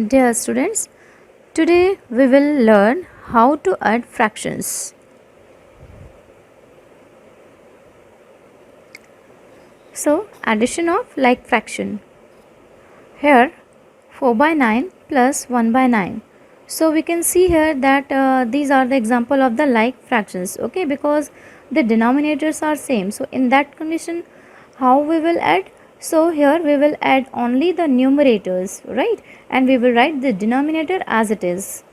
Dear students, today we will learn how to add fractions. So, addition of like fraction. Here 4 by 9 plus 1 by 9. So, we can see here that these are the example of the like fractions, okay, because the denominators are same. So, in that condition, how we will add? So, here we will add only the numerators, right, and we will write the denominator as it is.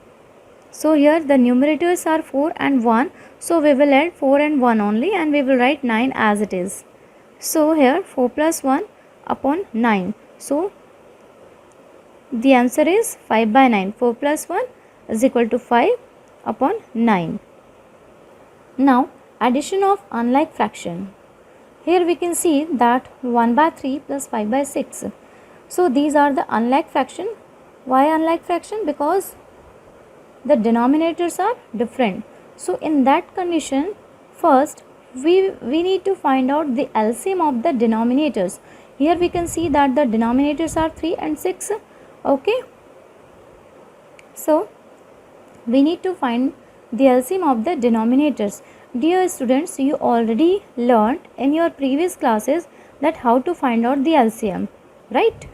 So here the numerators are 4 and 1. So we will add 4 and 1 only and we will write 9 as it is. So here 4 plus 1 upon 9. So the answer is 5 by 9. 4 plus 1 is equal to 5 upon 9. Now addition of unlike fraction. Here we can see that 1 by 3 plus 5 by 6. So these are the unlike fraction. Why unlike fraction? Because the denominators are different. So in that condition, first we need to find out the LCM of the denominators. Here we can see that the denominators are 3 and 6. Okay, so we need to find the LCM of the denominators. Dear students, you already learned in your previous classes that how to find out the LCM, right?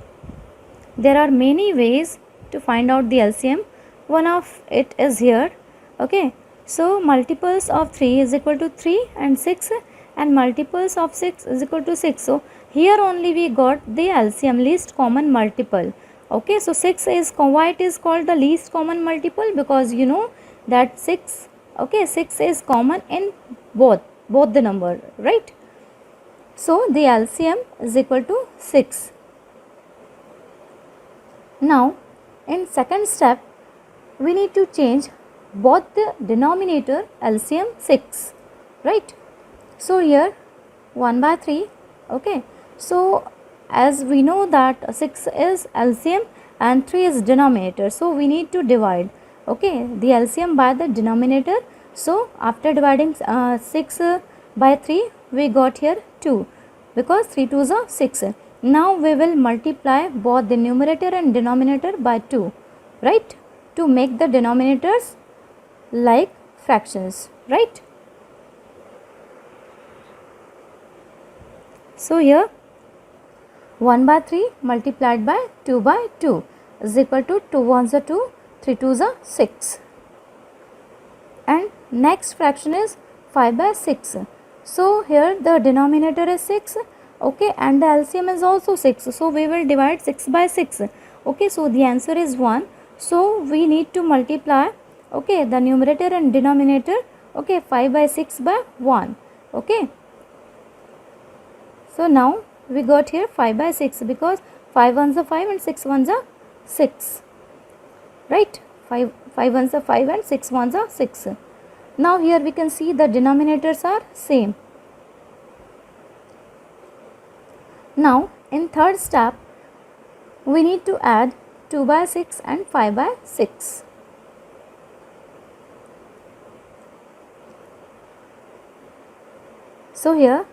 There are many ways to find out the LCM. One of it is here. Okay, so multiples of 3 is equal to 3 and 6 and multiples of 6 is equal to 6. So here only we got the LCM, least common multiple. Okay, so 6 is, why it is called the least common multiple? Because you know that 6, okay, 6 is common in both the number, right? So the LCM is equal to 6. Now in second step we need to change both the denominator LCM 6, right? So here 1 by 3, okay, so as we know that 6 is LCM and 3 is denominator, so we need to divide, okay, the LCM by the denominator. So after dividing 6 by 3 we got here 2 because 3 2s are 6. Now we will multiply both the numerator and denominator by 2, right, to make the denominators like fractions, right? So here 1 by 3 multiplied by 2 by 2 is equal to 2 1s are 2, 3 2s are 6. And next fraction is 5 by 6. So here the denominator is 6, okay, and the LCM is also 6. So we will divide 6 by 6. Okay, so the answer is 1. So we need to multiply, okay, the numerator and denominator, okay, 5 by 6 by 1. Okay, so now we got here 5 by 6 because 5 ones are 5 and 6 ones are 6, right? 5 ones are 5 and 6 ones are 6. Now here we can see the denominators are same. Now in third step we need to add 2 by 6 and 5 by 6. So here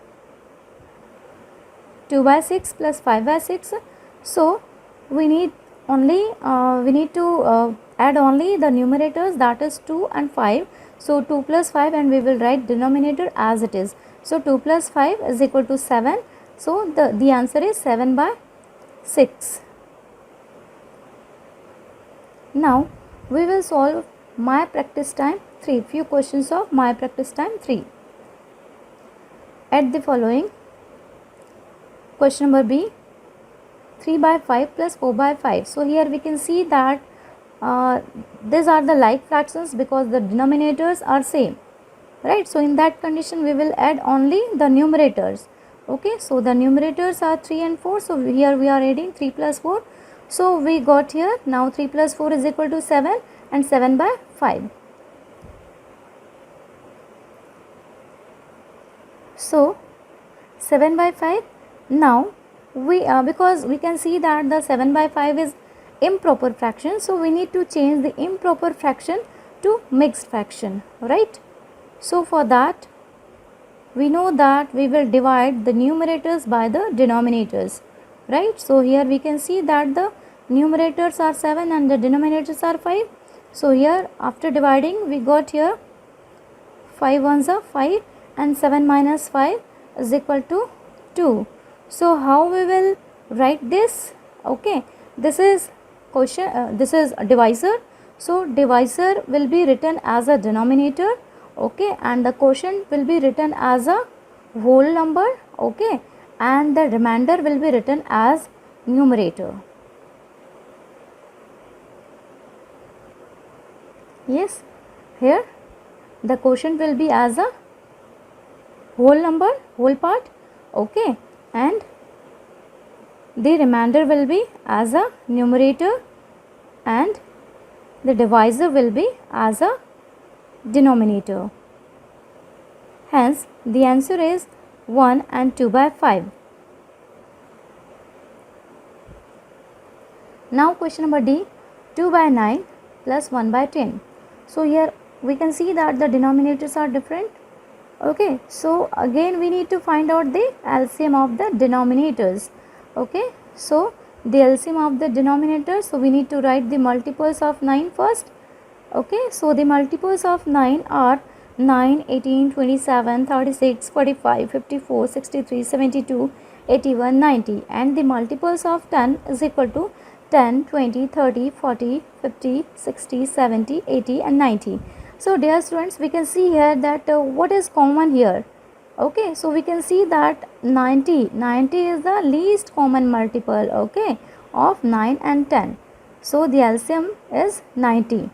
2 by 6 plus 5 by 6. So we need only add only the numerators, that is 2 and 5. So 2 plus 5 and we will write denominator as it is. So 2 plus 5 is equal to 7. So the answer is 7 by 6. Now we will solve my practice time 3, few questions of my practice time 3. Add the following. Question number B, 3 by 5 plus 4 by 5. So here we can see that these are the like fractions because the denominators are same, right? So in that condition we will add only the numerators. Okay, so the numerators are 3 and 4. So here we are adding 3 plus 4. So we got here now 3 plus 4 is equal to 7 and 7 by 5. So 7 by 5. Now we because we can see that the 7 by 5 is improper fraction, so we need to change the improper fraction to mixed fraction, right? So for that we know that we will divide the numerators by the denominators, right? So here we can see that the numerators are 7 and the denominators are 5. So here after dividing we got here 5 ones are 5 and 7 minus 5 is equal to 2. So how we will write this? Okay, this is quotient, this is a divisor. So divisor will be written as a denominator, okay, and the quotient will be written as a whole number, okay, and the remainder will be written as numerator. Yes, here the quotient will be as a whole number, whole part, okay, and the remainder will be as a numerator and the divisor will be as a denominator. Hence, the answer is 1 and 2 by 5. Now question number D, 2 by 9 plus 1 by 10. So here we can see that the denominators are different. Okay, so again we need to find out the LCM of the denominators. Okay, so the LCM of the denominators, so we need to write the multiples of 9 first. Okay, so the multiples of 9 are 9, 18, 27, 36, 45, 54, 63, 72, 81, 90, and the multiples of 10 is equal to 10, 20, 30, 40, 50, 60, 70, 80 and 90. So dear students, we can see here that what is common here. Okay, so we can see that 90 is the least common multiple, okay, of 9 and 10. So the LCM is 90.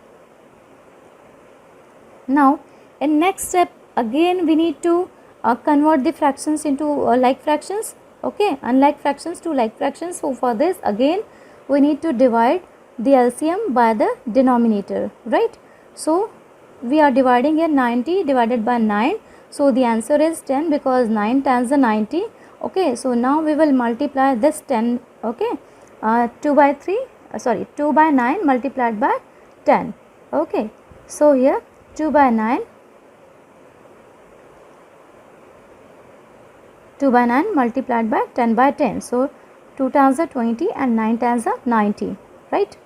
Now in next step again we need to convert the fractions into like fractions, okay, unlike fractions to like fractions. So for this again we need to divide the LCM by the denominator, right? So we are dividing here 90 divided by 9. So the answer is 10 because 9 times the 90. Okay, so now we will multiply this 10, okay, 2 by 9 multiplied by 10. Okay, so here 2 by 9 multiplied by 10 by 10. So 2 times are 20 and 9 times are 90, right?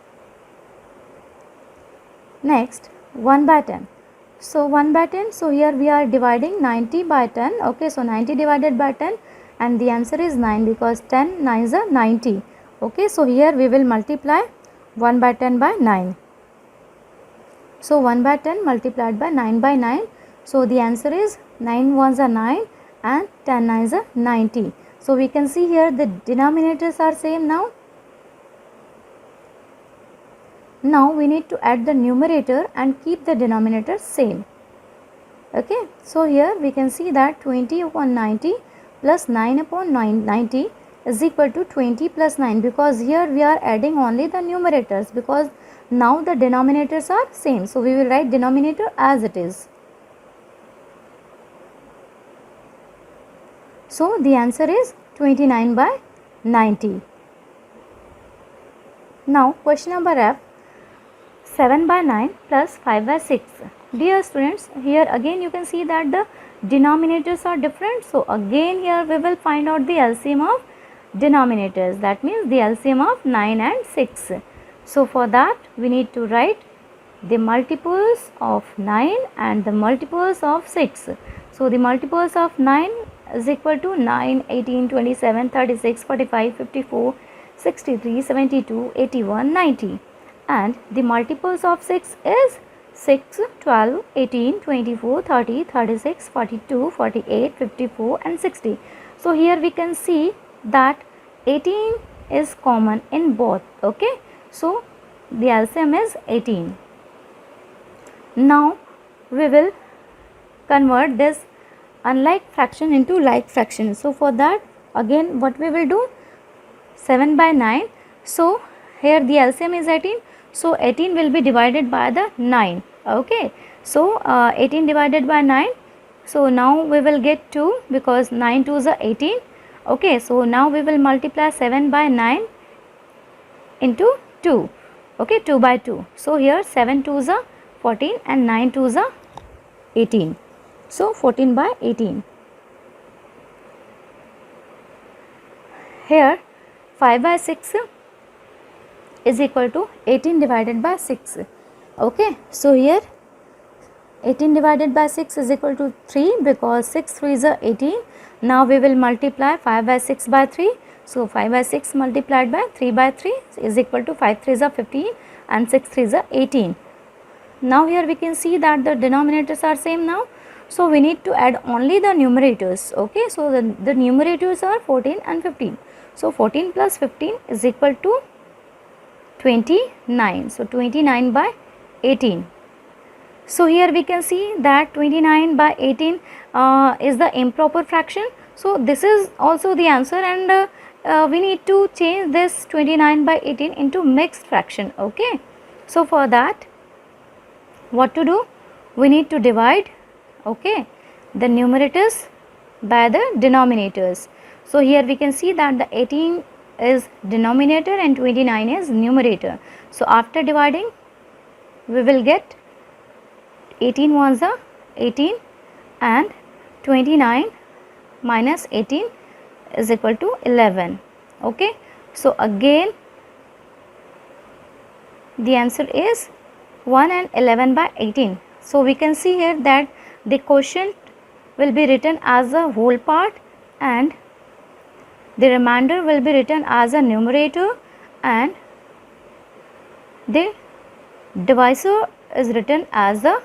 Next 1 by 10. So 1 by 10, so here we are dividing 90 by 10, okay, so 90 divided by 10 and the answer is 9 because 10 9s are 90, okay, so here we will multiply 1 by 10 by 9. So 1 by 10 multiplied by 9 by 9, so the answer is 9 ones are 9 and 10 9s are 90. So we can see here the denominators are same now. Now we need to add the numerator and keep the denominator same. Okay, so here we can see that 20 upon 90 plus 9 upon 90 is equal to 20 plus 9 because here we are adding only the numerators because now the denominators are same. So we will write denominator as it is. So the answer is 29 by 90. Now question number F, 7 by 9 plus 5 by 6. Dear students, here again you can see that the denominators are different. So again here we will find out the LCM of denominators, that means the LCM of 9 and 6. So for that we need to write the multiples of 9 and the multiples of 6. So the multiples of 9 is equal to 9, 18, 27, 36, 45, 54, 63, 72, 81, 90. And the multiples of 6 is 6, 12, 18, 24, 30, 36, 42, 48, 54 and 60. So here we can see that 18 is common in both, okay. So the LCM is 18. Now we will convert this unlike fraction into like fraction. So for that again what we will do, 7 by 9. So here the LCM is 18. So 18 will be divided by the 9, okay. So 18 divided by 9. So now we will get 2 because 9 2s are 18, okay. So now we will multiply 7 by 9 into 2, okay, 2 by 2. So here 7 2s are 14 and 9 2s are 18. So 14 by 18. Here 5 by 6. is equal to 18 divided by 6. Okay, so here 18 divided by 6 is equal to 3 because 6 3s are 18. Now we will multiply 5 by 6 by 3. So 5 by 6 multiplied by 3 by 3 is equal to 5 3s are 15 and 6 3s are 18. Now here we can see that the denominators are same now. So we need to add only the numerators. Okay, so the numerators are 14 and 15. So 14 plus 15 is equal to 29. So 29 by 18. So here we can see that 29 by 18 is the improper fraction. So this is also the answer, and we need to change this 29 by 18 into mixed fraction. Okay, so for that what to do? We need to divide, okay, the numerators by the denominators. So here we can see that the 18 is denominator and 29 is numerator. So after dividing we will get 18 ones are 18 and 29 minus 18 is equal to 11. Okay, so again the answer is 1 and 11 by 18. So we can see here that the quotient will be written as a whole part and the remainder will be written as a numerator, and the divisor is written as the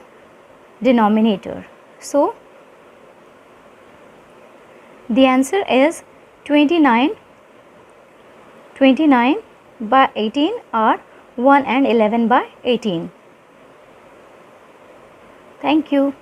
denominator. So the answer is 29 by 18 or 1 and 11 by 18. Thank you.